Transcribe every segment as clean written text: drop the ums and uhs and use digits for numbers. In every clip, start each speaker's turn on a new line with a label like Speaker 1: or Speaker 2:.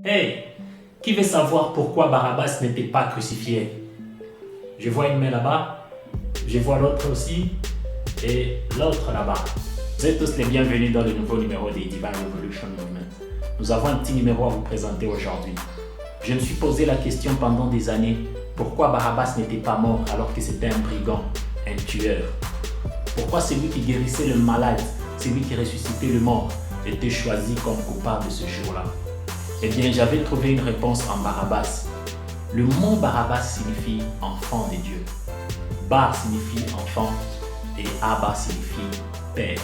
Speaker 1: Hey, qui veut savoir pourquoi Barabbas n'était pas crucifié? Je vois une main là-bas, je vois l'autre aussi, et l'autre là-bas. Vous êtes tous les bienvenus dans le nouveau numéro des Divine Revolution Movement. Nous avons un petit numéro à vous présenter aujourd'hui. Je me suis posé la question pendant des années, pourquoi Barabbas n'était pas mort alors que c'était un brigand, un tueur? Pourquoi celui qui guérissait le malade, celui qui ressuscitait le mort, était choisi comme coupable de ce jour-là? Eh bien, j'avais trouvé une réponse en Barabbas. Le mot Barabbas signifie enfant de Dieu. Bar signifie enfant et Abba signifie père.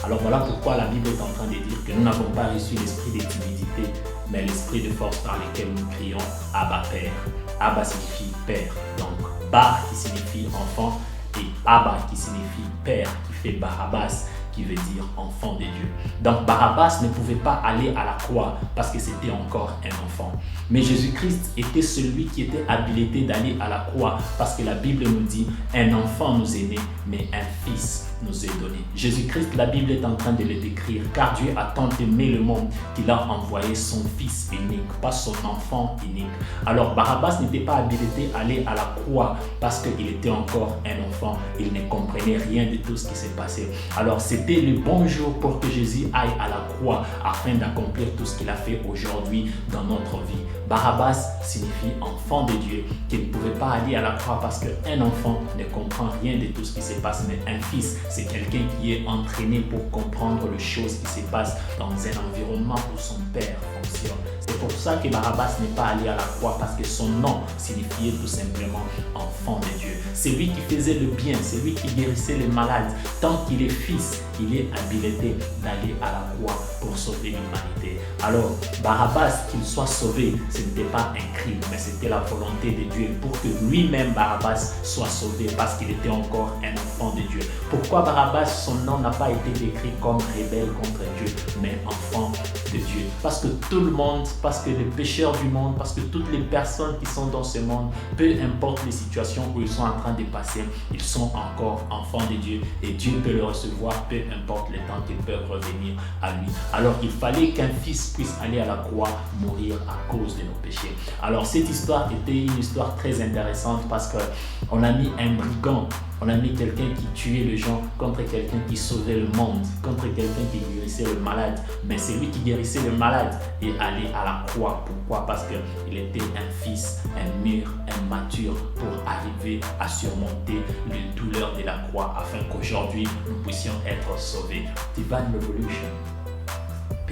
Speaker 1: Alors voilà pourquoi la Bible est en train de dire que nous n'avons pas reçu l'esprit de timidité, mais l'esprit de force par lequel nous crions Abba Père. Abba signifie père. Donc Bar qui signifie enfant et Abba qui signifie père, qui fait Barabbas, qui veut dire enfant de Dieu. Donc Barabbas ne pouvait pas aller à la croix parce que c'était encore un enfant. Mais Jésus-Christ était celui qui était habilité d'aller à la croix parce que la Bible nous dit un enfant nous est né, mais un fils nous est donné. Jésus-Christ, la Bible est en train de le décrire, car Dieu a tant aimé le monde qu'il a envoyé son fils unique, pas son enfant unique. Alors Barabbas n'était pas habilité à aller à la croix parce qu'il était encore un enfant. Il ne comprenait rien de tout ce qui s'est passé. Alors c'était le bon jour pour que Jésus aille à la croix afin d'accomplir tout ce qu'il a fait aujourd'hui dans notre vie. Barabbas signifie enfant de Dieu, qui ne pouvait pas aller à la croix parce qu'un enfant ne comprend rien de tout ce qui se passe, mais un fils, c'est quelqu'un qui est entraîné pour comprendre les choses qui se passent dans un environnement où son père fonctionne. C'est pour ça que Barabbas n'est pas allé à la croix, parce que son nom signifiait tout simplement enfant de Dieu. C'est lui qui faisait le bien, c'est lui qui guérissait les malades. Tant qu'il est fils, il est habilité d'aller à la croix pour sauver l'humanité. Alors, Barabbas, qu'il soit sauvé, ce n'était pas un crime, mais c'était la volonté de Dieu pour que lui-même, Barabbas, soit sauvé parce qu'il était encore un enfant de Dieu. Pourquoi Barabbas, son nom n'a pas été décrit comme rebelle contre Dieu, mais enfant de Dieu? Parce que tout le monde, parce que les pécheurs du monde, parce que toutes les personnes qui sont dans ce monde, peu importe les situations où ils sont en train de passer, ils sont encore enfants de Dieu et Dieu peut le recevoir, peu importe le temps qu'ils peuvent revenir à lui. Alors il fallait qu'un fils puisse aller à la croix, mourir à cause de nos péchés. Alors cette histoire était une histoire très intéressante parce qu'on a mis un brigand, on a mis quelqu'un qui tuait les gens contre quelqu'un qui sauvait le monde, contre quelqu'un qui guérissait le malade. Mais c'est lui qui guérissait le malade et allait à la croix. Pourquoi? Parce qu'il était un fils, un mûr, un mature pour arriver à surmonter les douleurs de la croix afin qu'aujourd'hui nous puissions être sauvés. Divine Revolution.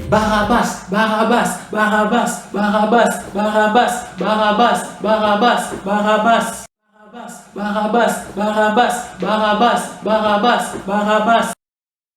Speaker 1: Barabbas, Barabbas, Barabbas, Barabbas, Barabbas, Barabbas, Barabbas, Barabbas. Barabbas, Barabbas, Barabbas, Barabbas, Barabbas, Barabbas.